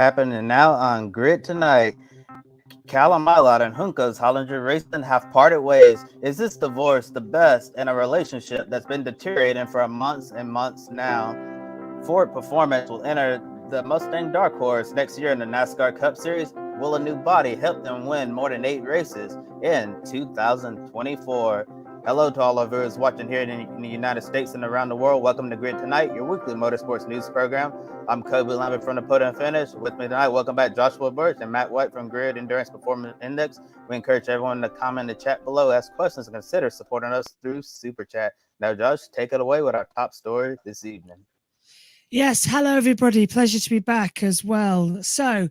Happening now on Grid Tonight. Callum Ilott and Juncos Hollinger Racing have parted ways. Is this divorce the best in a relationship that's been deteriorating for months and months now? Ford Performance will enter the Mustang Dark Horse next year in the NASCAR Cup Series. Will a new body help them win more than 8 races in 2024? Hello to all of us watching here in the United States and around the world. Welcome to Grid Tonight, your weekly motorsports news program. I'm Kobe Lambert from the Podium Finish. With me tonight, welcome back Joshua Birch and Matt White from Grid Endurance Performance Index. We encourage everyone to comment in the chat below, ask questions, and consider supporting us through Super Chat. Now, Josh, take it away with our top story this evening. Yes, hello everybody. Pleasure to be back as well. So,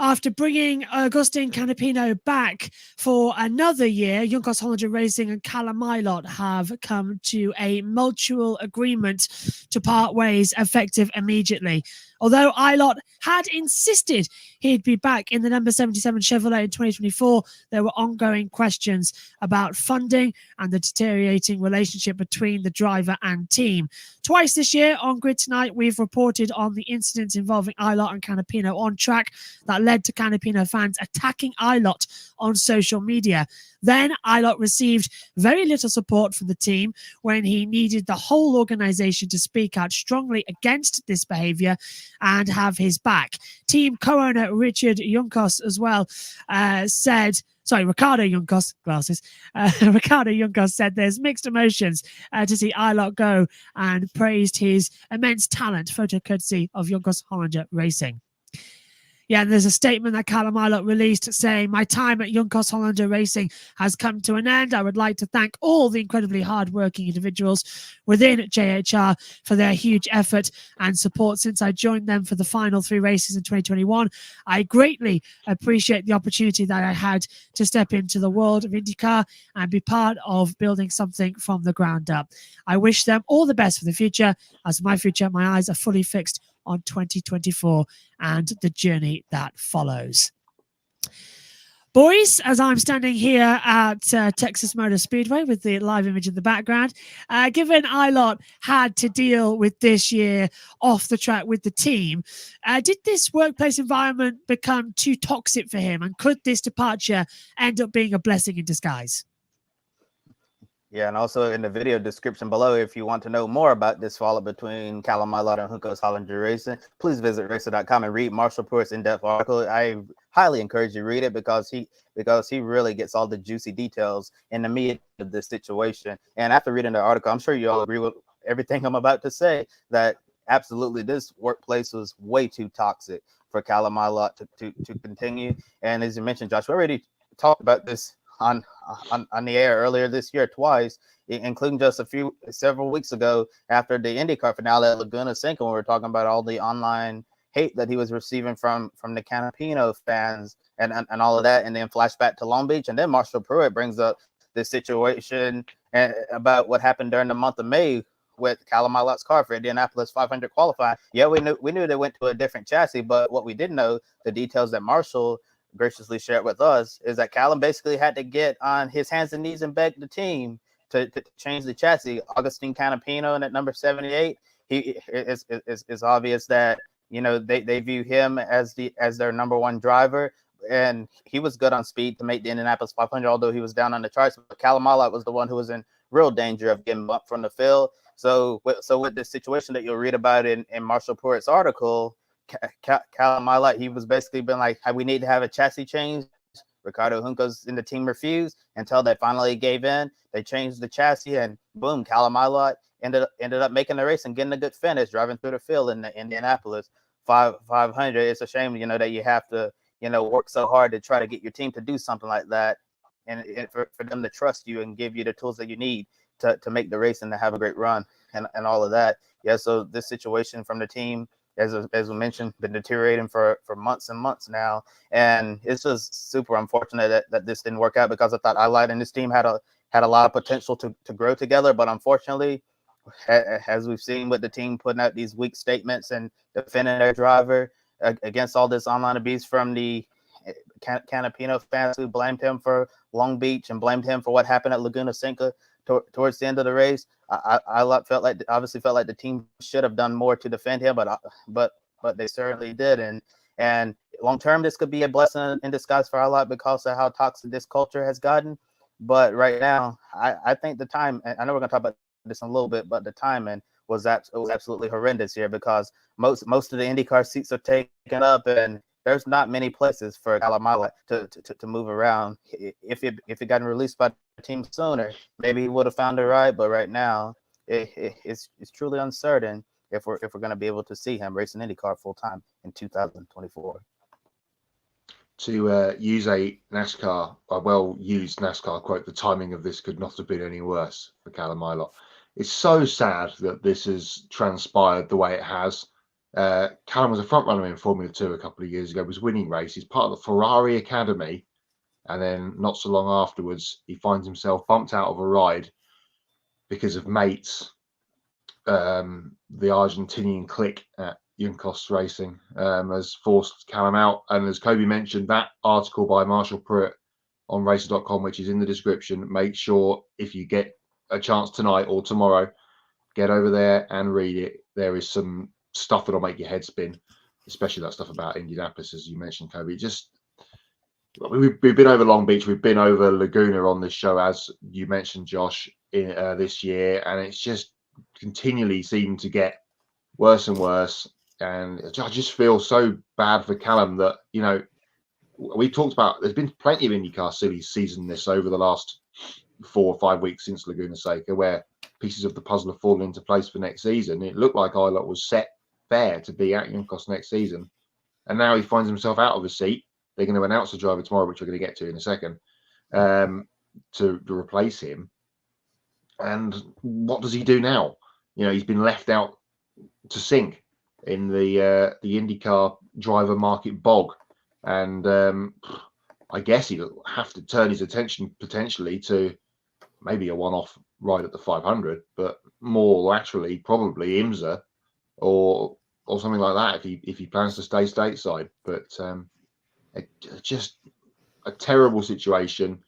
after bringing Agustin Canapino back for another year, Juncos Hollinger Racing and Callum Ilott have come to a mutual agreement to part ways effective immediately. Although Ilott had insisted he'd be back in the number 77 Chevrolet in 2024, there were ongoing questions about funding and the deteriorating relationship between the driver and team. Twice this year on Grid Tonight, we've reported on the incidents involving Ilott and Canapino on track that led to Canapino fans attacking Ilott on social media. Then Ilott received very little support from the team when he needed the whole organisation to speak out strongly against this behaviour and have his back. Team co-owner Richard Juncos as well Ricardo Juncos, glasses. Ricardo Juncos said there's mixed emotions to see Ilott go and praised his immense talent, photo courtesy of Juncos Hollinger Racing. Yeah, and there's a statement that Callum Ilott released saying, "My time at Juncos Hollinger Racing has come to an end. I would like to thank all the incredibly hardworking individuals within JHR for their huge effort and support since I joined them for the final 3 races in 2021. I greatly appreciate the opportunity that I had to step into the world of IndyCar and be part of building something from the ground up. I wish them all the best for the future. As my future, my eyes are fully fixed on 2024 and the journey that follows." Boys, as I'm standing here at Texas Motor Speedway with the live image in the background, given Ilott had to deal with this year off the track with the team, did this workplace environment become too toxic for him? And could this departure end up being a blessing in disguise? Yeah, and also in the video description below, if you want to know more about this fallout between Callum Ilott and Juncos Hollinger Racing, please visit racer.com and read Marshall Pruitt's in-depth article. I highly encourage you to read it because he really gets all the juicy details in the meat of this situation. And after reading the article, I'm sure you all agree with everything I'm about to say, that absolutely this workplace was way too toxic for Callum Ilott to continue. And as you mentioned, Josh, we already talked about this on the air earlier this year twice, including just several weeks ago after the IndyCar finale at Laguna Seca, when we were talking about all the online hate that he was receiving from the Canapino fans and all of that, and then flashback to Long Beach, and then Marshall Pruitt brings up this situation about what happened during the month of May with Callum Ilott's car for Indianapolis 500 qualifying. Yeah, we knew they went to a different chassis, but what we didn't know, the details that Marshall graciously shared with us, is that Callum basically had to get on his hands and knees and beg the team to change the chassis. Agustin Canapino and at number 78, it's obvious that they view him as their number one driver, and he was good on speed to make the Indianapolis 500, although he was down on the charts. But Callum Ilott was the one who was in real danger of getting bumped from the field. So with this situation that you'll read about in Marshall Pruitt's article, Callum Ilott, he was basically been like, we need to have a chassis change. Ricardo Juncos and the team refused until they finally gave in. They changed the chassis, and boom, Callum Ilott ended up making the race and getting a good finish, driving through the field in the Indianapolis 500. It's a shame, that you have to, work so hard to try to get your team to do something like that, and for them to trust you and give you the tools that you need to make the race and to have a great run and all of that. Yeah, so this situation from the team, as we mentioned, been deteriorating for months and months now. And it's just super unfortunate that this didn't work out, because I thought Ilott and this team had a lot of potential to grow together. But unfortunately, as we've seen with the team putting out these weak statements and defending their driver against all this online abuse from the Canapino fans who blamed him for Long Beach and blamed him for what happened at Laguna Seca towards the end of the race, I obviously felt like the team should have done more to defend him, but they certainly did, and And long term, this could be a blessing in disguise for Ilott because of how toxic this culture has gotten. But right now, I think the time, and I know we're going to talk about this in a little bit, but the timing was absolutely horrendous here because most of the IndyCar seats are taken up, and there's not many places for Callum Ilott to move around. If it gotten released by the team sooner, maybe he would have found a ride. But right now, it's truly uncertain if we're going to be able to see him racing IndyCar full time in 2024. To use a well-used NASCAR quote, the timing of this could not have been any worse for Callum Ilott. It's so sad that this has transpired the way it has. Callum was a front runner in Formula 2 a couple of years ago, was winning races, part of the Ferrari Academy, and then not so long afterwards, he finds himself bumped out of a ride because of mates, the Argentinian clique at Juncos Racing has forced Callum out. And as Kobe mentioned, that article by Marshall Pruitt on racer.com, which is in the description, make sure if you get a chance tonight or tomorrow, get over there and read it. There is some stuff that'll make your head spin, especially that stuff about Indianapolis, as you mentioned, Kobe. We've been over Long Beach, we've been over Laguna on this show, as you mentioned, Josh, in this year, and it's just continually seemed to get worse and worse. And I just feel so bad for Callum that, you know, we talked about, there's been plenty of IndyCar Series season this over the last 4 or 5 weeks since Laguna Seca, where pieces of the puzzle have fallen into place for next season. It looked like Ilott was set fair to be at Juncos next season, and now he finds himself out of a seat. They're going to announce the driver tomorrow, which we're going to get to in a second, to replace him. And what does he do now? You know, he's been left out to sink in the IndyCar driver market bog, and I guess he'll have to turn his attention potentially to maybe a one-off ride at the 500, but more laterally probably IMSA or something like that if he plans to stay stateside. But just a terrible situation.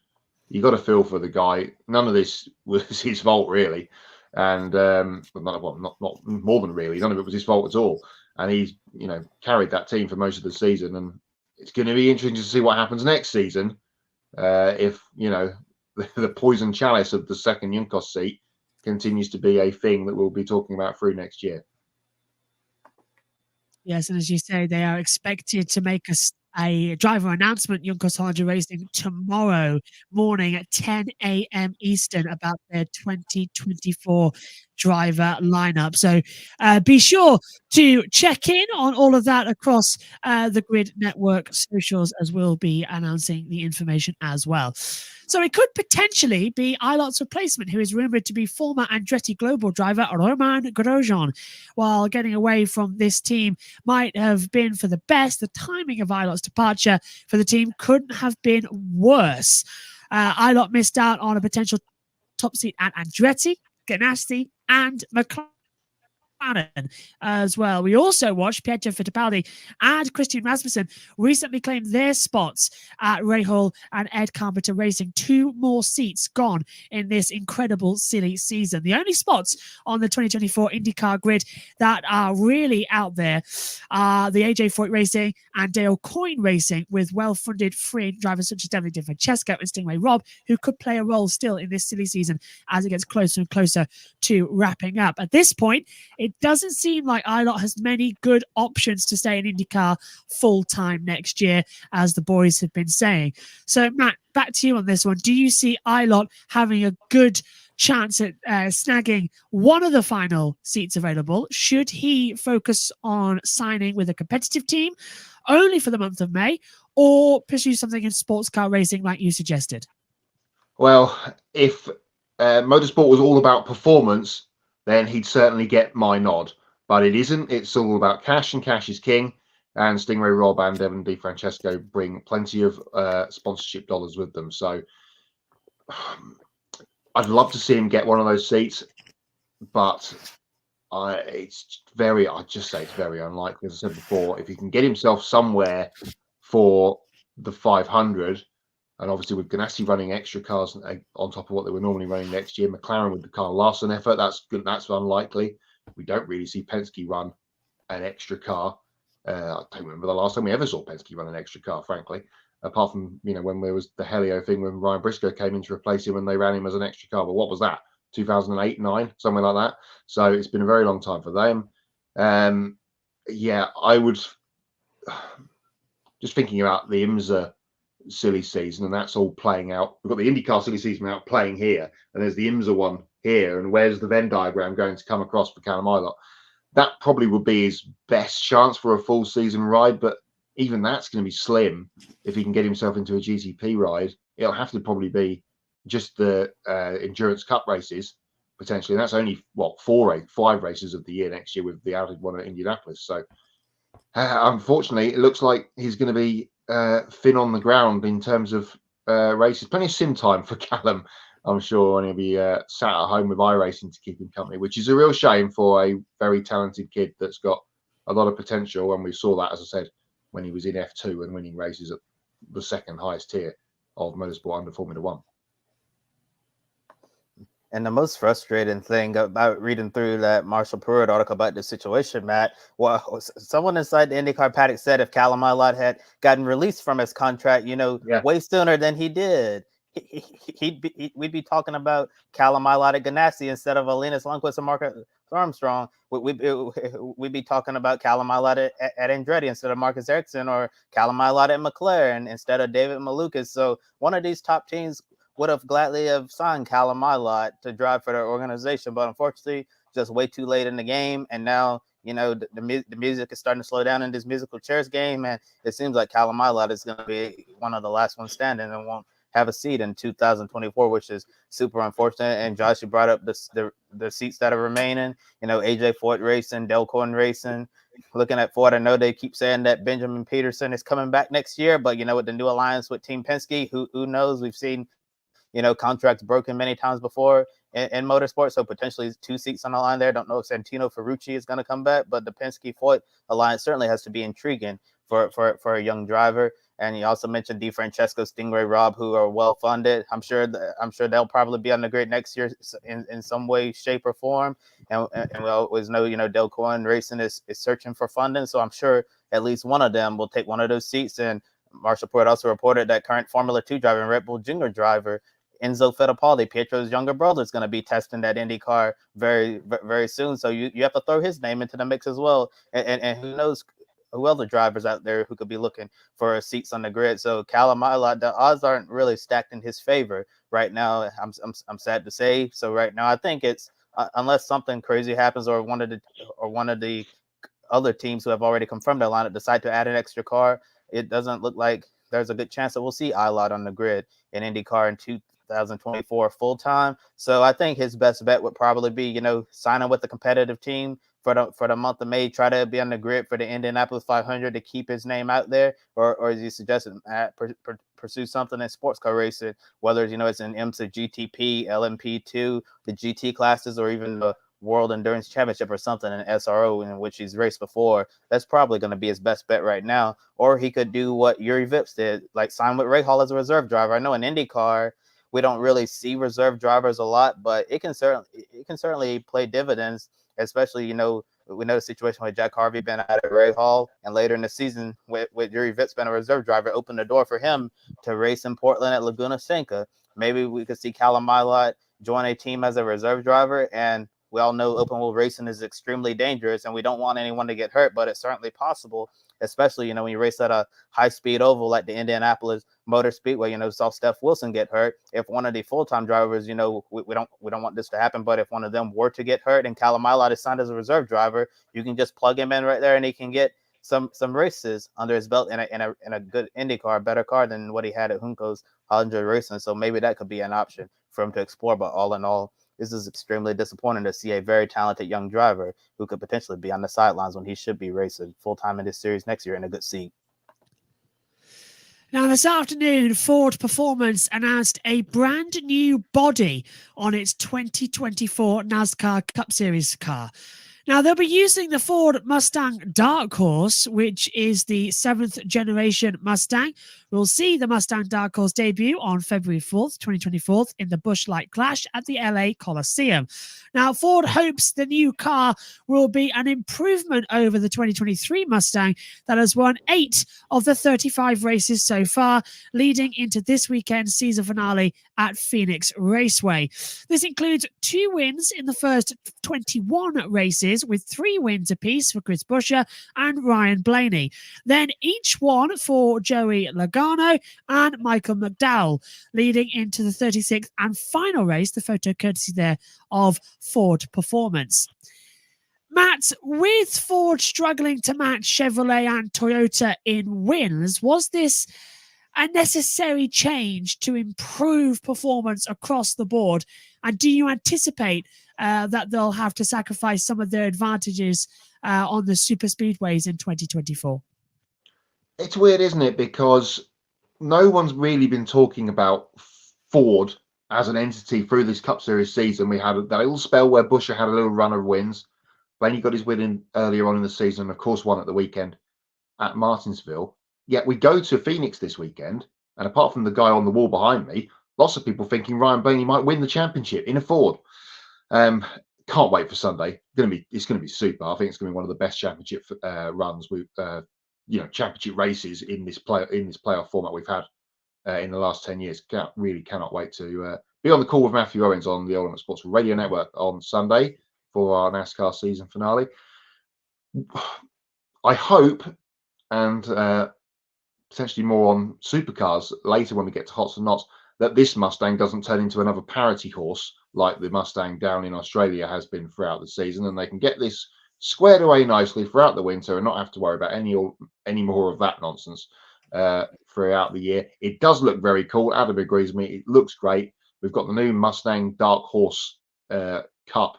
You got to feel for the guy. None of this was his fault, really, and not more than really. None of it was his fault at all. And he's, you know, carried that team for most of the season, and it's going to be interesting to see what happens next season. If, you know, the poison chalice of the second Juncos seat continues to be a thing that we'll be talking about through next year. Yes, and as you say, they are expected to make a driver announcement, Juncos Hollinger Racing, tomorrow morning at 10 a.m. Eastern about their 2024 driver lineup. So be sure to check in on all of that across the Grid Network socials, as we'll be announcing the information as well. So it could potentially be Ilott's replacement, who is rumored to be former Andretti Global driver Romain Grosjean. While getting away from this team might have been for the best, the timing of Ilott's departure for the team couldn't have been worse. Ilott missed out on a potential top seat at Andretti, Ganassi, and McLaren as well. We also watched Pietro Fittipaldi and Christian Rasmussen recently claim their spots at Rahal and Ed Carpenter Racing. 2 more seats gone in this incredible silly season. The only spots on the 2024 IndyCar grid that are really out there are the AJ Foyt Racing and Dale Coyne Racing, with well-funded free drivers such as Devlin DiFrancesco and Stingray Robb, who could play a role still in this silly season as it gets closer and closer to wrapping up. At this point, it doesn't seem like Ilott has many good options to stay in IndyCar full-time next year, as the boys have been saying. So, Matt, back to you on this one. Do you see Ilott having a good chance at snagging one of the final seats available? Should he focus on signing with a competitive team only for the month of May, or pursue something in sports car racing like you suggested? Well, if motorsport was all about performance, then he'd certainly get my nod. But it isn't. It's all about cash, and cash is king. And Stingray Robb and Devlin DiFrancesco bring plenty of sponsorship dollars with them. So I'd love to see him get one of those seats, but I'd just say it's very unlikely. As I said before, if he can get himself somewhere for the 500, and obviously with Ganassi running extra cars on top of what they were normally running next year, McLaren with the Kyle Larson effort, that's unlikely. We don't really see Penske run an extra car I don't remember the last time we ever saw Penske run an extra car, frankly, apart from, when there was the Helio thing when Ryan Briscoe came in to replace him and they ran him as an extra car. But what was that? 2008, 9, something like that. So it's been a very long time for them. I would just thinking about the IMSA silly season, and that's all playing out. We've got the IndyCar silly season out playing here, and there's the IMSA one here. And where's the Venn diagram going to come across for Callum Ilott? That probably would be his best chance for a full season ride, but even that's going to be slim if he can get himself into a GTP ride. It'll have to probably be just the Endurance Cup races potentially, and that's only 5 races of the year next year with the added one at Indianapolis. So unfortunately, it looks like he's going to be thin on the ground in terms of races. Plenty of sim time for Callum, I'm sure, and he'll be sat at home with iRacing to keep him company, which is a real shame for a very talented kid that's got a lot of potential. And we saw that, as I said, when he was in F2 and winning races at the second highest tier of motorsport under Formula One. And the most frustrating thing about reading through that Marshall Pruitt article about the situation, Matt, well, someone inside the IndyCar paddock said if Callum Ilott had gotten released from his contract, way sooner than he did, we'd be talking about Callum Ilott at Ganassi instead of Linus Lundqvist and Marcus Armstrong. We'd be talking about Callum Ilott at Andretti instead of Marcus Ericsson, or Callum Ilott at McLaren instead of David Malukas. So one of these top teams would have gladly have signed Callum Ilott to drive for their organization, but unfortunately, just way too late in the game. And now, the music is starting to slow down in this musical chairs game, and it seems like Callum Ilott is going to be one of the last ones standing and won't have a seat in 2024, which is super unfortunate. And Josh, you brought up the seats that are remaining. AJ Foyt Racing, Delcorn Racing. Looking at Ford, I know they keep saying that Benjamin Peterson is coming back next year, but with the new alliance with Team Penske, who knows? We've seen contracts broken many times before in motorsport, so potentially 2 seats on the line there. Don't know if Santino Ferrucci is going to come back, but the Penske Foyt alliance certainly has to be intriguing for a young driver. And you also mentioned DeFrancesco, Stingray, Robb, who are well funded. I'm sure they'll probably be on the grid next year in some way, shape, or form. And we always know Delcorn Racing is searching for funding, so I'm sure at least one of them will take one of those seats. And Marshall Pruitt also reported that current Formula 2 driver and Red Bull Junior driver Enzo Fittipaldi, Pietro's younger brother, is going to be testing that IndyCar very, very soon. So you have to throw his name into the mix as well. And who knows who other drivers out there who could be looking for seats on the grid. So Callum Ilott, the odds aren't really stacked in his favor right now. I'm sad to say. So right now, I think it's unless something crazy happens or one of the other teams who have already confirmed their lineup decide to add an extra car, it doesn't look like there's a good chance that we'll see Ilott on the grid in IndyCar in 2024 full time. So I think his best bet would probably be, signing with a competitive team for the month of May, try to be on the grid for the Indianapolis 500 to keep his name out there, or as you suggested, pursue something in sports car racing, whether it's an IMSA GTP, LMP2, the GT classes, or even the World Endurance Championship or something in SRO in which he's raced before. That's probably going to be his best bet right now. Or he could do what Yuri Vips did, like sign with Ray Hall as a reserve driver. I know in IndyCar we don't really see reserve drivers a lot, but it can certainly play dividends, especially, we know the situation with Jack Harvey being out at Ray Hall, and later in the season with Yuri Vips being a reserve driver, opened the door for him to race in Portland at Laguna Seca. Maybe we could see Callum Ilott join a team as a reserve driver. And we all know open wheel racing is extremely dangerous, and we don't want anyone to get hurt, but it's certainly possible, especially, when you race at a high-speed oval like the Indianapolis Motor Speedway. Saw Steph Wilson get hurt. If one of the full-time drivers, we don't want this to happen, but if one of them were to get hurt and Callum Ilott is signed as a reserve driver, you can just plug him in right there, and he can get some races under his belt in a good IndyCar, a better car than what he had at Juncos Hollinger Racing. So maybe that could be an option for him to explore. But all in all, this is extremely disappointing to see a very talented young driver who could potentially be on the sidelines when he should be racing full-time in this series next year in a good seat. Now, this afternoon, Ford Performance announced a brand new body on its 2024 NASCAR Cup Series car. Now, they'll be using the Ford Mustang Dark Horse, which is the 7th generation Mustang We'll see the Mustang Dark Horse debut on February 4th, 2024 in the Busch Light Clash at the LA Coliseum. Now, Ford hopes the new car will be an improvement over the 2023 Mustang that has won 8 of the 35 races so far, leading into this weekend's season finale at Phoenix Raceway. This includes 2 wins in the first 21 races, with 3 wins apiece for Chris Buescher and Ryan Blaney. Then each one for Joey Logano and Michael McDowell, leading into the 36th and final race, the photo courtesy there of Ford Performance. Matt, with Ford struggling to match Chevrolet and Toyota in wins, was this a necessary change to improve performance across the board? And do you anticipate that they'll have to sacrifice some of their advantages on the super speedways in 2024? It's weird, isn't it? Because no one's really been talking about Ford as an entity through this Cup Series season. We had that little spell where Buescher had a little run of wins. Blaney got his win in earlier on in the season, and of course won at the weekend at Martinsville. Yet we go to Phoenix this weekend, and apart from the guy on the wall behind me, lots of people thinking Ryan Blaney might win the championship in a Ford. Can't wait for Sunday. It's going to be super. I think it's going to be one of the best championship runs championship races in this playoff format we've had in the last 10 years. Cannot wait to be on the call with Matthew Owens on the Ultimate Sports Radio Network on Sunday for our NASCAR season finale. I hope, and potentially more on supercars later when we get to Hots and Knots, that this Mustang doesn't turn into another parity horse like the Mustang down in Australia has been throughout the season, and they can get this squared away nicely throughout the winter and not have to worry about any more of that nonsense throughout the year. It does look very cool. Adam agrees with me. It looks great. We've got the new Mustang Dark Horse Cup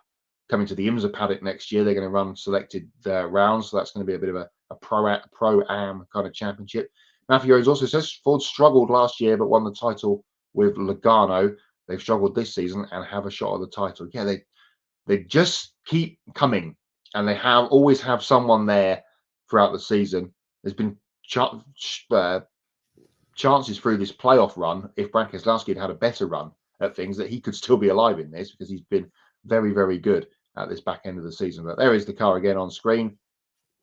coming to the IMSA paddock next year. They're going to run selected rounds, so that's going to be a bit of a pro-am kind of championship. Matthew Owens also says Ford struggled last year but won the title with Logano. They've struggled this season and have a shot at the title. Yeah, they just keep coming, and they always have someone there throughout the season. There's been chances through this playoff run, if Brad Keselowski had a better run at things, that he could still be alive in this, because he's been very, very good at this back end of the season. But there is the car again on screen,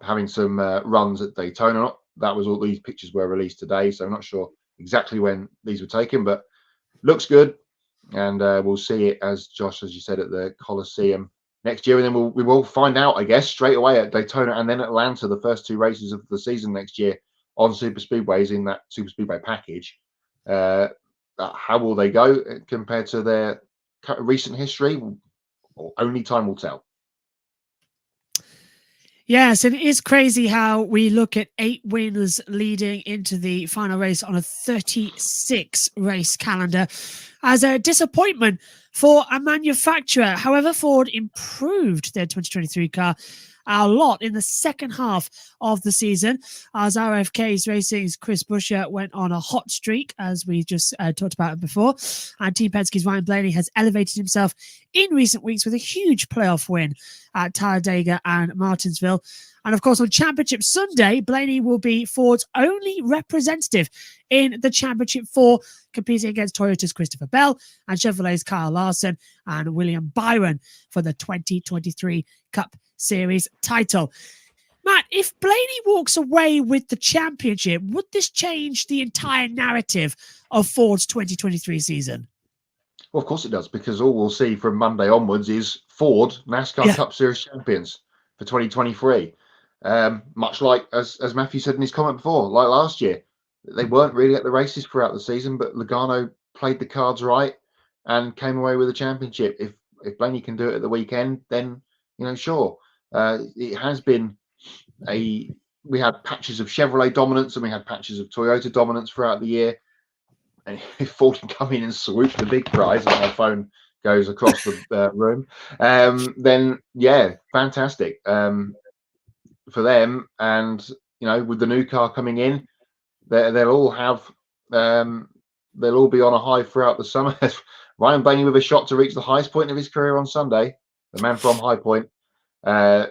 having some runs at Daytona. That was all these pictures were released today, so I'm not sure exactly when these were taken, but looks good. And we'll see it, as Josh, as you said, at the Coliseum next year. And then we will find out, I guess, straight away at Daytona and then Atlanta, the first 2 races of the season next year on super speedways in that super speedway package. How will they go compared to their recent history? Only time will tell. Yes, and it is crazy how we look at 8 wins leading into the final race on a 36 race calendar as a disappointment for a manufacturer. However, Ford improved their 2023 car a lot in the second half of the season, as RFK's Racing's Chris Buescher went on a hot streak, as we just talked about before, and Team Penske's Ryan Blaney has elevated himself in recent weeks with a huge playoff win at Talladega and Martinsville. And of course, on Championship Sunday, Blaney will be Ford's only representative in the Championship 4, competing against Toyota's Christopher Bell and Chevrolet's Kyle Larson and William Byron for the 2023 Cup Series title. Matt, if Blaney walks away with the championship, would this change the entire narrative of Ford's 2023 season? Well, of course it does, because all we'll see from Monday onwards is Ford NASCAR Cup Series champions for 2023. Much like, as Matthew said in his comment before, like last year, they weren't really at the races throughout the season, but Logano played the cards right and came away with a championship. If Blaney can do it at the weekend, then sure. It has been we had patches of Chevrolet dominance and we had patches of Toyota dominance throughout the year. And if Ford can come in and swoop the big prize, and my phone goes across the room, then yeah, fantastic for them. And with the new car coming in, they'll all be on a high throughout the summer. Ryan Blaney with a shot to reach the highest point of his career on Sunday, the man from High Point.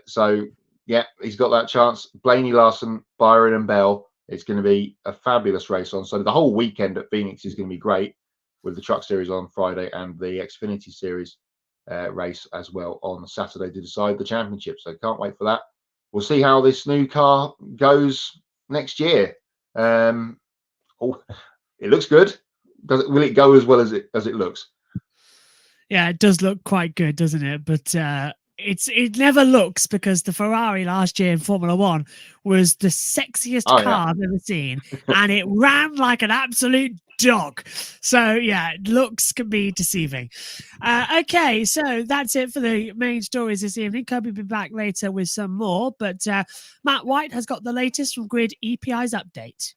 So yeah, he's got that chance. Blaney, Larson, Byron and Bell It's going to be a fabulous race on Sunday. The whole weekend at Phoenix is going to be great, with the Truck Series on Friday and the Xfinity Series race as well on Saturday to decide the championship. So can't wait for that. We'll see how this new car goes next year. It looks good. Will it go as well as it looks? Yeah, it does look quite good, doesn't it? But it never looks, because the Ferrari last year in Formula One was the sexiest car I've ever seen, and it ran like an absolute dog. So yeah, looks can be deceiving. Okay, so that's it for the main stories this evening. Kobe will be back later with some more, but Matt White has got the latest from Grid EPI's update.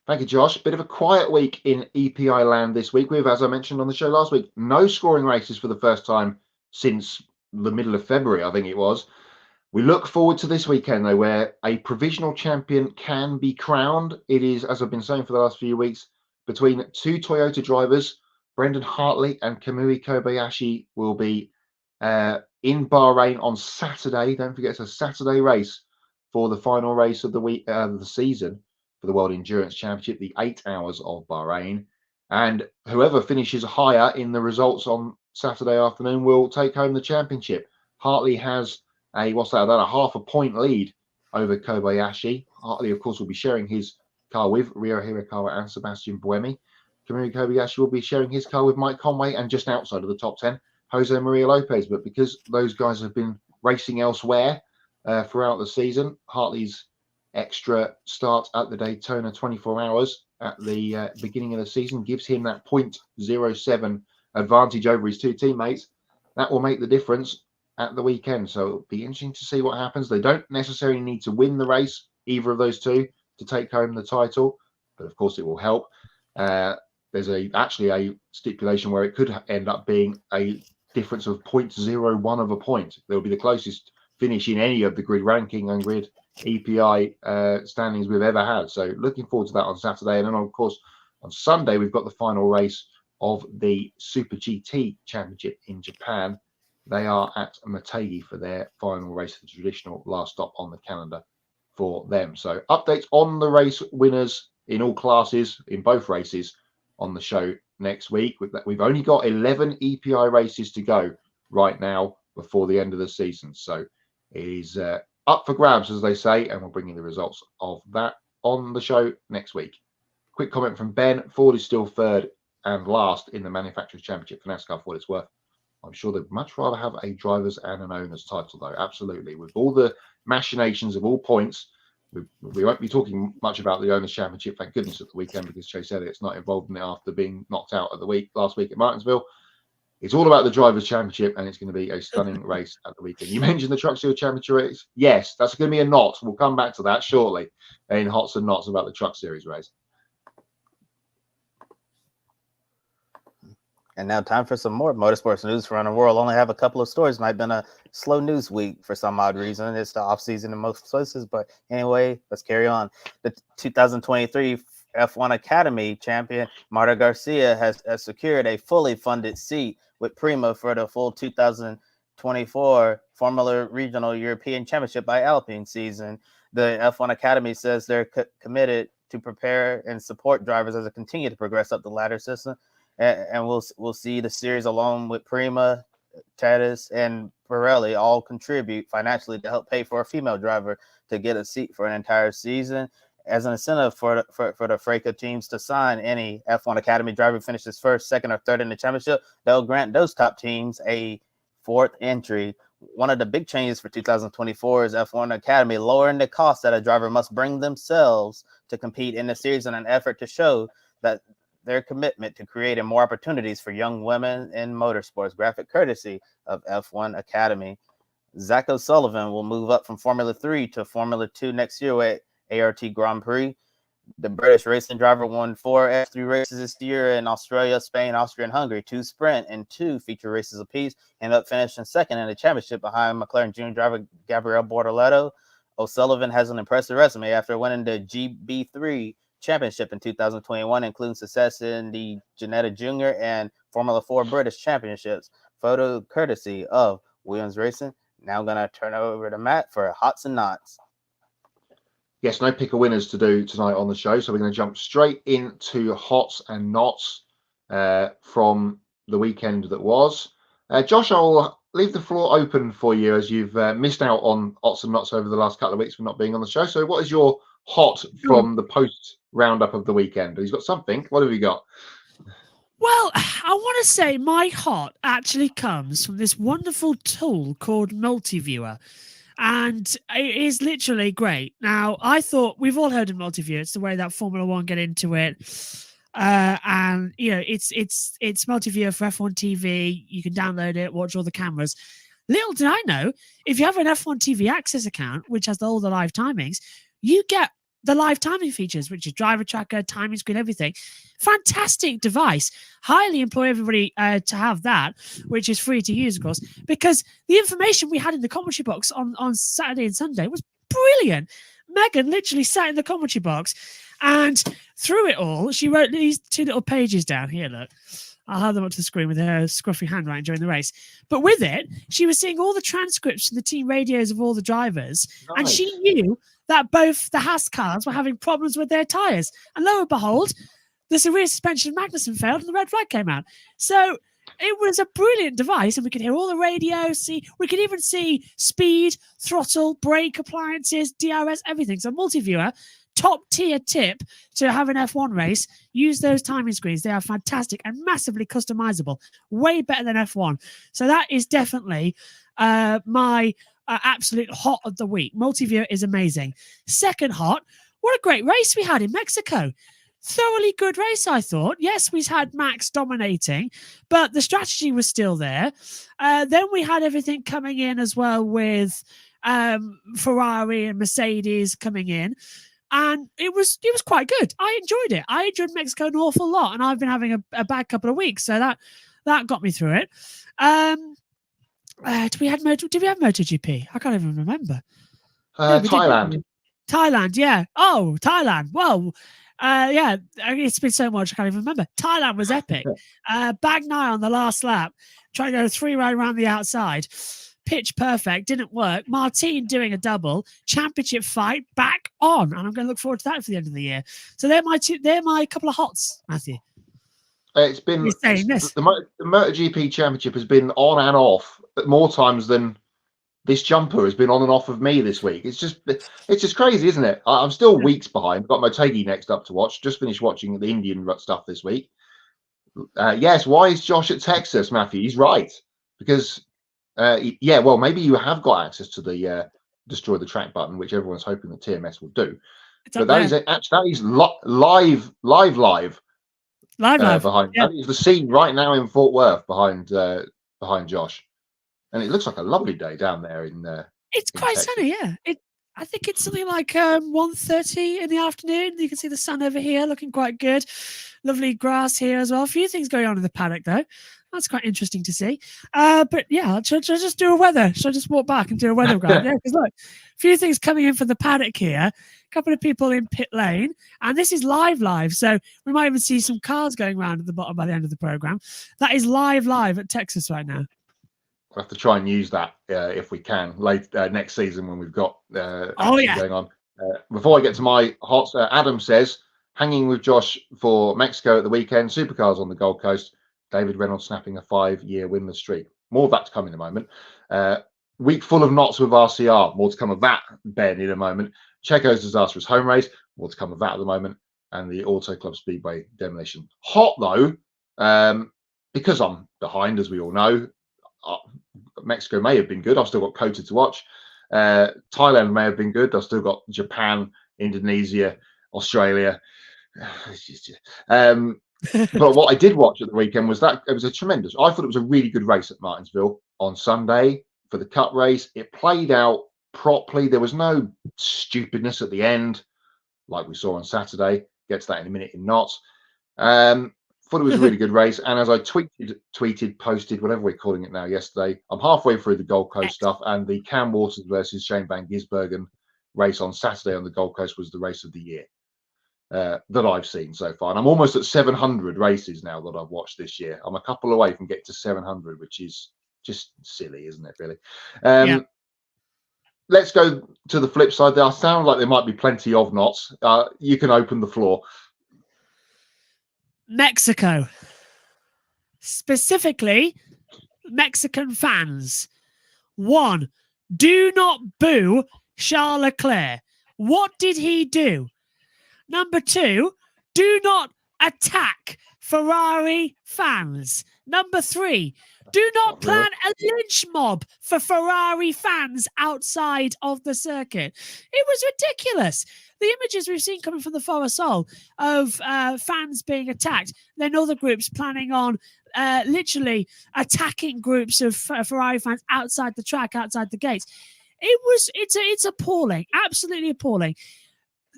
Thank you, Josh. Bit of a quiet week in EPI land this week. We've, as I mentioned on the show last week, no scoring races for the first time since the middle of February, I think it was. We look forward to this weekend, though, where a provisional champion can be crowned. It is, as I've been saying for the last few weeks, between two Toyota drivers. Brendan Hartley and Kamui Kobayashi will be in Bahrain on Saturday. Don't forget, it's a Saturday race for the final race of the week, the season, for the World Endurance Championship, the 8 hours of Bahrain. And whoever finishes higher in the results on Saturday afternoon will take home the championship. Hartley has about a half a point lead over Kobayashi. Hartley, of course, will be sharing his car with Rio Hirakawa and Sebastian Buemi. Kamui Kobayashi will be sharing his car with Mike Conway, and just outside of the top 10, Jose Maria Lopez. But because those guys have been racing elsewhere throughout the season, Hartley's extra start at the Daytona 24 hours at the beginning of the season gives him that 0.07 advantage over his two teammates. That will make the difference at the weekend. So it'll be interesting to see what happens. They don't necessarily need to win the race, either of those two, to take home the title, but of course it will help. There's actually a stipulation where it could end up being a difference of 0.01 of a point. They'll be the closest finish in any of the grid ranking and grid EPI standings we've ever had. So looking forward to that on Saturday. And then, of course, on Sunday, we've got the final race of the Super GT Championship in Japan. They are at Motegi for their final race, the traditional last stop on the calendar for them. So updates on the race winners in all classes in both races on the show next week. We've only got 11 EPI races to go right now before the end of the season. So it is up for grabs, as they say, and we'll bring you the results of that on the show next week. Quick comment from Ben. Ford is still third and last in the Manufacturers' Championship for NASCAR, for what it's worth. I'm sure they'd much rather have a drivers and an owners title, though. Absolutely. With all the machinations of all points, we won't be talking much about the owners' championship, thank goodness, at the weekend, because Chase Elliott's not involved in it after being knocked out last week at Martinsville. It's all about the drivers' championship, and it's going to be a stunning race at the weekend. You mentioned the Truck Series Championship race. Yes, that's going to be a knot. We'll come back to that shortly in Hots and Knots about the Truck Series race. And now time for some more motorsports news around the world. Only have a couple of stories. Might have been a slow news week for some odd reason. It's the off season in most places. But anyway, let's carry on. The 2023 F1 Academy champion, Marta Garcia, has secured a fully funded seat with Prima for the full 2024 Formula Regional European Championship by Alpine season. The F1 Academy says they're committed to prepare and support drivers as they continue to progress up the ladder system. And we'll see the series along with Prima, Titus, and Pirelli all contribute financially to help pay for a female driver to get a seat for an entire season. As an incentive for the FRECA teams to sign any F1 Academy driver who finishes first, second, or third in the championship, they'll grant those top teams a fourth entry. One of the big changes for 2024 is F1 Academy lowering the cost that a driver must bring themselves to compete in the series in an effort to show that their commitment to creating more opportunities for young women in motorsports. Graphic courtesy of F1 Academy. Zach O'Sullivan will move up from Formula 3 to Formula 2 next year at ART Grand Prix. The British racing driver won 4 F3 races this year in Australia, Spain, Austria, and Hungary, 2 sprint and 2 feature races apiece, ended up finishing second in the championship behind McLaren Junior driver Gabriel Bortoleto. O'Sullivan has an impressive resume after winning the GB3 championship in 2021, including success in the Ginetta Junior and Formula 4 British championships. Photo courtesy of Williams Racing. Now I'm going to turn over to Matt for Hots and Knots. yes, no pick of winners to do tonight on the show. So we're going to jump straight into hots and nots from the weekend that was. Josh, I'll leave the floor open for you as you've missed out on hots and nots over the last couple of weeks for not being on the show. So what is your hot from the post roundup of the weekend? He's got something. What have you got? Well, I want to say my hot actually comes from this wonderful tool called Multiviewer. And it is literally great. Now, I thought we've all heard of Multiviewer. It's the way that Formula One get into it. And you know, it's Multiviewer for F1 TV. You can download it, watch all the cameras. Little did I know, if you have an F1 TV Access account, which has all the live timings, you get the live timing features, which is driver tracker, timing screen, everything. Fantastic device. Highly employ everybody to have that, which is free to use, of course, because the information we had in the commentary box on Saturday and Sunday was brilliant. Megan literally sat in the commentary box, and through it all, she wrote these 2 little pages down here. Look, I'll have them up to the screen with her scruffy handwriting during the race. But with it, she was seeing all the transcripts from the team radios of all the drivers, Nice. and she knew that both the Haas cars were having problems with their tyres. And lo and behold, the severe suspension of Magnussen failed and the red flag came out. So it was a brilliant device, and we could hear all the radio, we could even see speed, throttle, brake appliances, DRS, everything. So Multiviewer, top tier tip to have an F1 race. Use those timing screens. They are fantastic and massively customizable. Way better than F1. So that is definitely my absolute hot of the week. Multiviewer is amazing. Second hot, what a great race we had in Mexico. Thoroughly good race, I thought. Yes, we had Max dominating, but the strategy was still there. Then we had everything coming in as well with Ferrari and Mercedes coming in. And it was quite good. I enjoyed it. I enjoyed Mexico an awful lot, and I've been having a bad couple of weeks, so that got me through it. Did we have MotoGP? I can't even remember. Thailand. Thailand, yeah. Oh, Thailand. Well, yeah, it's been so much I can't even remember. Thailand was epic. Bagnaia on the last lap, trying to go 3-way around the outside. Pitch perfect, didn't work. Martin doing a double, championship fight back on, and I'm going to look forward to that for the end of the year. So they're my couple of hots, Matthew. It's been the MotoGP championship has been on and off more times than this jumper has been on and off of me this week. It's just crazy, isn't it? I'm still weeks behind. I've got Motegi next up to watch. Just finished watching the Indian stuff this week. Yes, why is Josh at Texas, Matthew? He's right, because yeah, well, maybe you have got access to the destroy the track button, which everyone's hoping that TMS will do. But that is live behind. Yeah. That is the scene right now in Fort Worth behind Josh, and it looks like a lovely day down there in. It's quite sunny, yeah. I think it's something like 1:30 in the afternoon. You can see the sun over here looking quite good. Lovely grass here as well. A few things going on in the paddock though. That's quite interesting to see. But yeah, should I just do a weather? Should I just walk back and do a weather guide? Yeah, because look, a few things coming in from the paddock here. A couple of people in pit lane, and this is live. So we might even see some cars going around at the bottom by the end of the program. That is live at Texas right now. We'll have to try and use that if we can next season when we've got going on. Before I get to my hots, Adam says, hanging with Josh for Mexico at the weekend, supercars on the Gold Coast, David Reynolds snapping a 5-year winless streak. More of that to come in a moment. Week full of knots with RCR. More to come of that, Ben, in a moment. Checo's disastrous home race. More to come of that at the moment. And the Auto Club Speedway demolition. Hot, though, because I'm behind, as we all know. Mexico may have been good. I've still got Kota to watch. Thailand may have been good. I've still got Japan, Indonesia, Australia. But what I did watch at the weekend was that it was I thought it was a really good race at Martinsville on Sunday for the Cup race. It played out properly. There was no stupidness at the end like we saw on Saturday. Get to that in a minute in knots. Thought it was a really good race. And as I tweeted, posted, whatever we're calling it now, yesterday, I'm halfway through the Gold Coast stuff, and the Cam Waters versus Shane Van Gisbergen race on Saturday on the Gold Coast was the race of the year that I've seen so far. And I'm almost at 700 races now that I've watched this year. I'm a couple away from getting to 700, which is just silly, isn't it, really? let's go to the flip side. There sound like there might be plenty of knots. You can open the floor. Mexico. Specifically, Mexican fans. 1, do not boo Charles Leclerc. What did he do? Number 2, do not attack Ferrari fans. Number 3, do not plan a lynch mob for Ferrari fans outside of the circuit. It was ridiculous. The images we've seen coming from the Forest of fans being attacked, then other groups planning on literally attacking groups of Ferrari fans outside the track, outside the gates. It's appalling, absolutely appalling.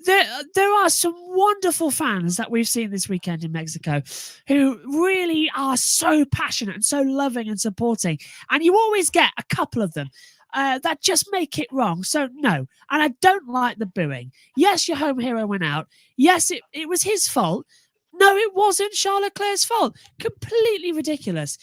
There are some wonderful fans that we've seen this weekend in Mexico who really are so passionate and so loving and supporting. And you always get a couple of them that just make it wrong. So no, and I don't like the booing. Yes, your home hero went out. Yes, it was his fault. No, it wasn't Charles Leclerc's fault. Completely ridiculous.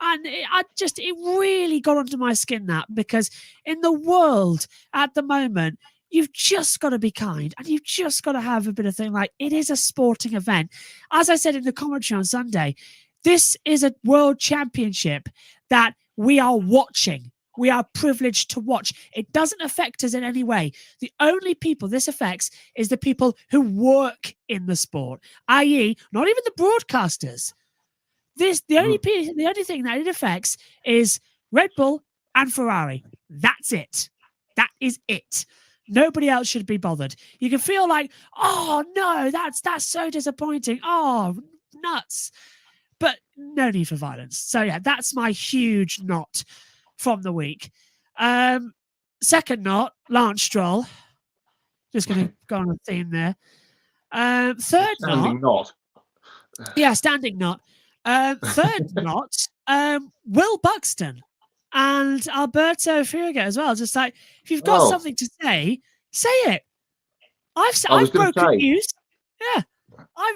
And it really got under my skin, that, because in the world at the moment, you've just got to be kind and you've just got to have a bit of thing like, it is a sporting event. As I said in the commentary on Sunday, this is a world championship that we are watching. We are privileged to watch. It doesn't affect us in any way. The only people this affects is the people who work in the sport, i.e. not even the broadcasters. The only thing that it affects is Red Bull and Ferrari. That's it. That is it. Nobody else should be bothered. You can feel like, oh no, that's so disappointing. Oh, nuts. But no need for violence. So yeah, that's my huge knot from the week. Second knot, Lance Stroll. Just going to go on a theme there. Third Standing knot. Yeah, standing knot. Third knot, Will Buxton and Alberto Furiga as well. Just like, if you've got something to say it. I've broken news. Yeah.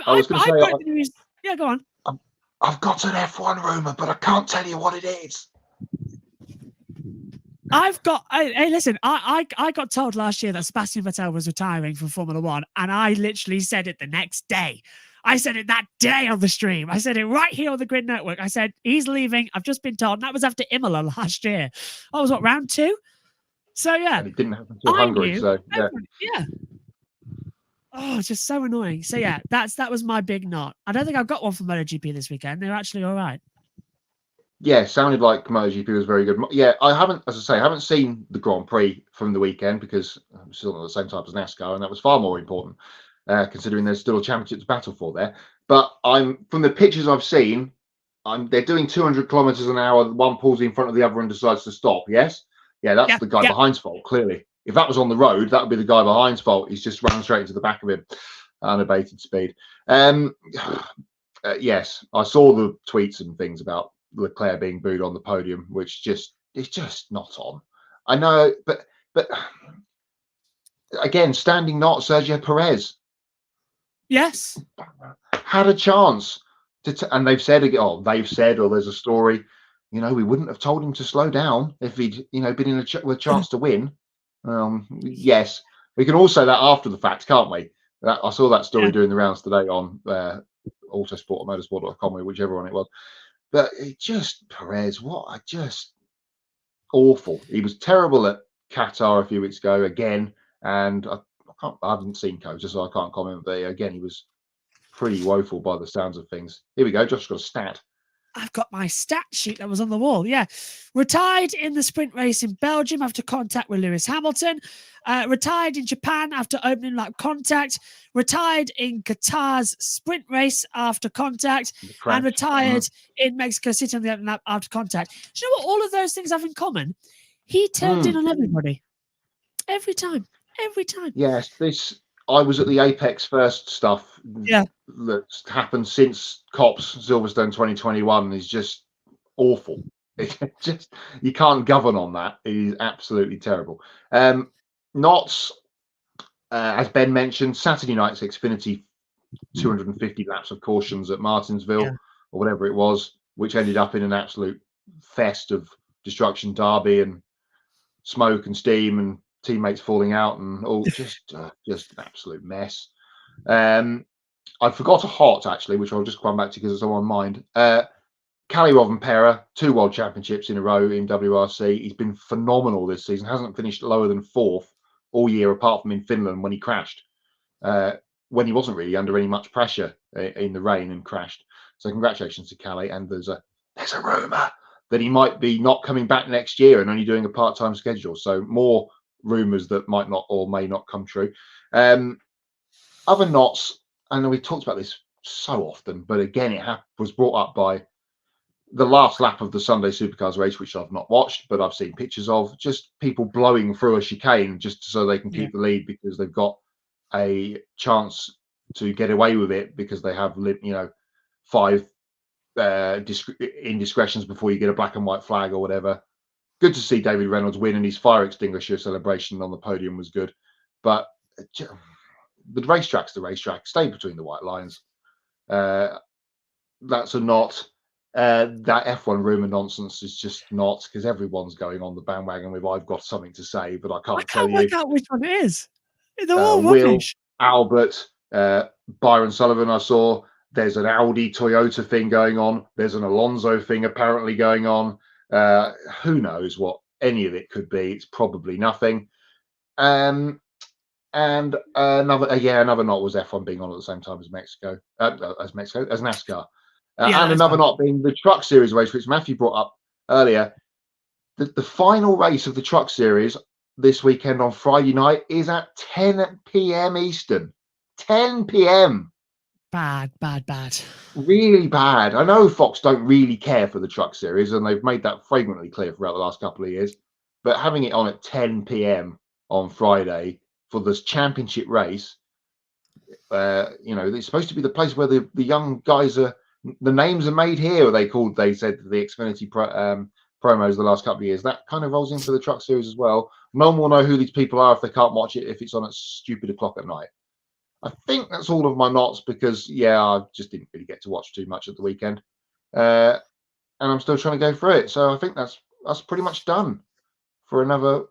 I've broken news. Yeah, go on. I've got an F1 rumor, but I can't tell you what it is. Hey, listen, I got told last year that Sebastian Vettel was retiring from Formula One, and I literally said it the next day. I said it that day on the stream. I said it right here on the Grid Network. I said, he's leaving. I've just been told. And that was after Imola last year. I was, round 2? So, yeah. And it didn't happen until Hungary, so, yeah. Yeah. Oh, it's just so annoying. So, yeah, that was my big knot. I don't think I've got one from MotoGP this weekend. They're actually all right. Yeah, sounded like MotoGP was very good. Yeah, I haven't seen the Grand Prix from the weekend because I'm still not the same type as NASCAR, and that was far more important. Considering there's still a championship to battle for there. But from the pictures I've seen, they're doing 200 kilometers an hour. One pulls in front of the other and decides to stop. Yes? Yeah, that's the guy behind's fault, clearly. If that was on the road, that would be the guy behind's fault. He's just run straight into the back of him, unabated speed. Yes, I saw the tweets and things about Leclerc being booed on the podium, which it's just not on. I know, but again, standing knot, Sergio Perez. Yes, had a chance and they've said, or there's a story, we wouldn't have told him to slow down if he'd, been in with a chance to win. Yes, we can all say that after the fact, can't we? I saw that story doing the rounds today on Autosport or Motorsport.com, whichever one it was. But Perez, awful. He was terrible at Qatar a few weeks ago again, and I haven't seen coaches, so I can't comment. But again, he was pretty woeful by the sounds of things. Here we go. Josh's got a stat. I've got my stat sheet that was on the wall. Yeah. Retired in the sprint race in Belgium after contact with Lewis Hamilton. Retired in Japan after opening lap contact. Retired in Qatar's sprint race after contact. And retired in Mexico City on the opening lap after contact. Do you know what all of those things have in common? He turned in on everybody. Every time. Yes, I was at the Apex First stuff. Yeah, that's happened since Cops Silverstone 2021 is just awful. You can't govern on that. It is absolutely terrible. Knots, as Ben mentioned, Saturday night's Xfinity 250 laps of cautions at Martinsville or whatever it was, which ended up in an absolute fest of destruction derby and smoke and steam and teammates falling out and all, just an absolute mess. I forgot a hot actually, which I'll just come back to because it's on my mind. Kalle Rovanperä, 2 world championships in a row in WRC. He's been phenomenal this season. Hasn't finished lower than 4th all year, apart from in Finland when he crashed, when he wasn't really under any much pressure in the rain and crashed. So congratulations to Kalle. And there's a rumour that he might be not coming back next year and only doing a part-time schedule. So more rumours that might not or may not come true. Other knots, I know we talked about this so often, but again, it was brought up by the last lap of the Sunday Supercars race, which I've not watched, but I've seen pictures of, just people blowing through a chicane just so they can keep the lead because they've got a chance to get away with it because they have, 5 indiscretions before you get a black and white flag or whatever. Good to see David Reynolds win, and his fire extinguisher celebration on the podium was good. But the racetrack's the racetrack. Stay between the white lines. That's a not. That F1 rumor nonsense is just not, because everyone's going on the bandwagon with I've got something to say, but I can't tell you. Work out which one it is. They're all Will, rubbish. Albert, Byron Sullivan, I saw. There's an Audi Toyota thing going on. There's an Alonso thing apparently going on. Who knows what any of it could be? It's probably nothing. And another knot was F1 being on at the same time as NASCAR. And another knot being the Truck Series race, which Matthew brought up earlier. The final race of the Truck Series this weekend on Friday night is at 10 p.m. Eastern. 10 p.m. Bad. Really bad. I know Fox don't really care for the Truck Series, and they've made that flagrantly clear throughout the last couple of years. But having it on at 10 p.m. on Friday for this championship race, it's supposed to be the place where the young guys are. The names are made here. They said the Xfinity promos the last couple of years. That kind of rolls into the Truck Series as well. No one will know who these people are if they can't watch it if it's on at stupid o'clock at night. I think that's all of my knots because I just didn't really get to watch too much at the weekend, and I'm still trying to go through it. So I think that's pretty much done for another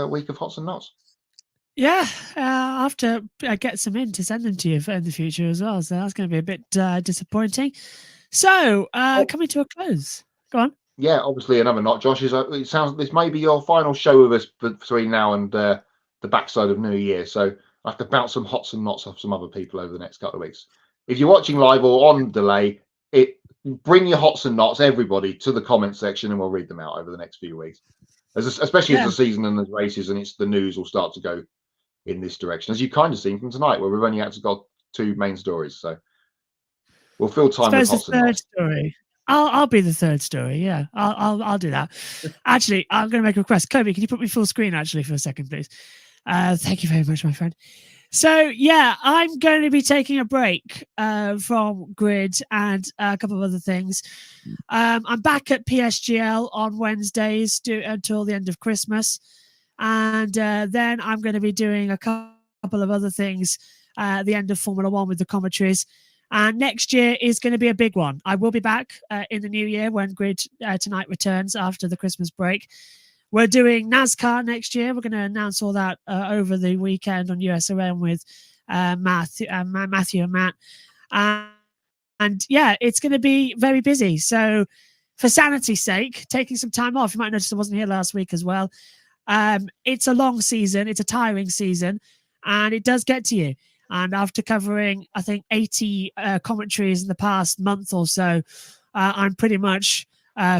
week of Hots and Knots. Yeah, I'll have to get some in to send them to you in the future as well. So that's going to be a bit disappointing. So coming to a close. Go on. Yeah, obviously another knot. Josh, it sounds this may be your final show with us between now and the backside of New Year. So I have to bounce some hots and knots off some other people over the next couple of weeks. If you're watching live or on delay, bring your hots and knots, everybody, to the comment section, and we'll read them out over the next few weeks. Especially as the season and the races and the news will start to go in this direction, as you kind of seen from tonight, where we've only actually got 2 main stories. So we'll fill time with hots and knots. Story. I'll be the third story. Yeah, I'll do that. Actually, I'm going to make a request. Kobe, can you put me full screen actually for a second, please? Thank you very much, my friend. So yeah, I'm going to be taking a break from Grid and a couple of other things. I'm back at PSGL on Wednesdays until the end of Christmas, and then I'm going to be doing a couple of other things at the end of Formula One with the commentaries. And next year is going to be a big one. I will be back in the new year when Grid Tonight returns after the Christmas break. We're doing NASCAR next year. We're going to announce all that over the weekend on USRN with Matthew and Matt. And yeah, it's going to be very busy. So for sanity's sake, taking some time off. You might notice I wasn't here last week as well. It's a long season. It's a tiring season. And it does get to you. And after covering, I think, 80 commentaries in the past month or so, I'm pretty much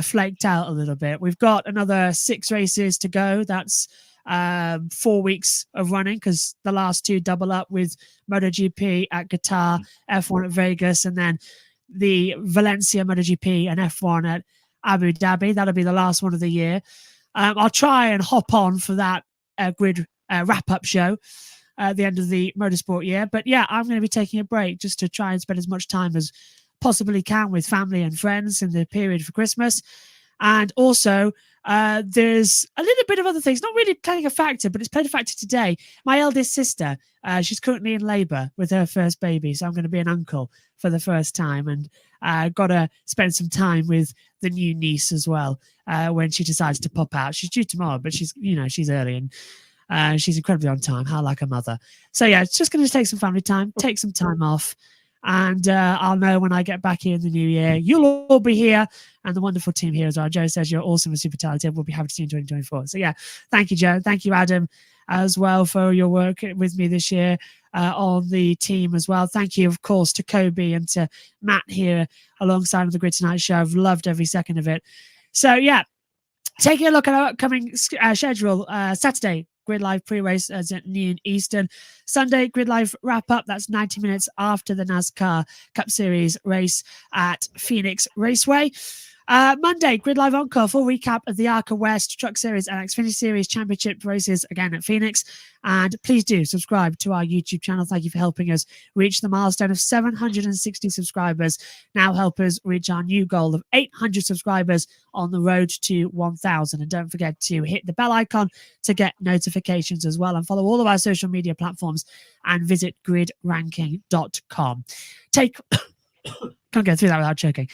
flaked out a little bit. We've got another 6 races to go. That's 4 weeks of running because the last 2 double up with MotoGP at Qatar, F1 at Vegas, and then the Valencia MotoGP and F1 at Abu Dhabi. That'll be the last one of the year. I'll try and hop on for that Grid wrap-up show at the end of the motorsport year. But yeah, I'm going to be taking a break just to try and spend as much time as possibly can with family and friends in the period for Christmas. And also, there's a little bit of other things, not really playing a factor, but it's played a factor today. My eldest sister, she's currently in labour with her first baby, so I'm going to be an uncle for the first time, and got to spend some time with the new niece as well when she decides to pop out. She's due tomorrow, but she's early, and She's incredibly on time, how like a mother. So yeah, it's just going to take some family time, take some time off. And I'll know when I get back here in the new year. You'll all be here, and the wonderful team here as well. Joe says you're awesome and super talented. We'll be happy to see you in 2024. So yeah, thank you, Joe. Thank you, Adam, as well, for your work with me this year on the team as well. Thank you, of course, to Kobe and to Matt here alongside of the Grid Tonight show. I've loved every second of it. So yeah, taking a look at our upcoming schedule. Saturday, Grid Live pre-race at noon Eastern. Sunday, Grid Live wrap-up. That's 90 minutes after the NASCAR Cup Series race at Phoenix Raceway. Monday, Grid Live Encore, full recap of the ARCA West Truck Series and Xfinity Series Championship races again at Phoenix. And please do subscribe to our YouTube channel. Thank you for helping us reach the milestone of 760 subscribers. Now help us reach our new goal of 800 subscribers on the road to 1,000. And don't forget to hit the bell icon to get notifications as well. And follow all of our social media platforms and visit gridranking.com. Can't go through that without choking.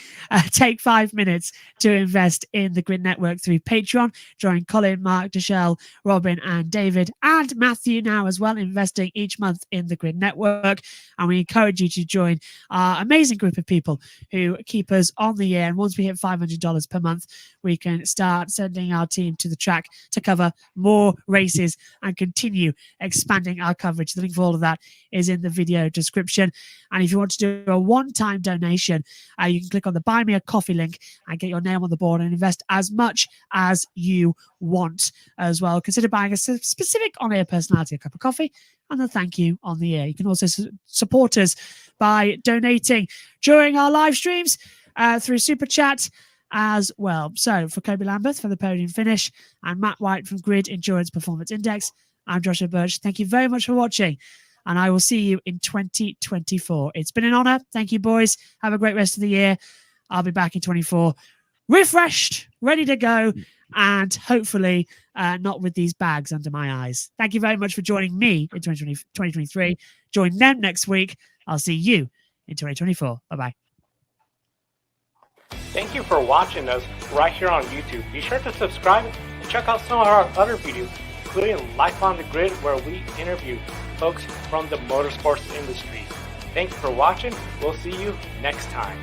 Take 5 minutes to invest in the Grid Network through Patreon. Join Colin, Mark, Deshelle, Robin, and David, and Matthew now as well, investing each month in the Grid Network. And we encourage you to join our amazing group of people who keep us on the air. And once we hit $500 per month, we can start sending our team to the track to cover more races and continue expanding our coverage. The link for all of that is in the video description. And if you want to do a one-time donation, you can click on the Buy Me a Coffee link and get your name on the board and invest as much as you want as well. Consider buying a specific on-air personality a cup of coffee and a thank you on the air. You can also support us by donating during our live streams through Super Chat as well. So for Kobe Lambeth for the podium finish and Matt White from Grid Endurance Performance Index, I'm Joshua Birch. Thank you very much for watching, and I will see you in 2024. It's been an honor. Thank you, boys. Have a great rest of the year. I'll be back in 24, refreshed, ready to go, and hopefully not with these bags under my eyes. Thank you very much for joining me in 2023. Join them next week. I'll see you in 2024. Bye-bye. Thank you for watching us right here on YouTube. Be sure to subscribe and check out some of our other videos, including Life on the Grid, where we interview folks from the motorsports industry. Thank you for watching. We'll see you next time.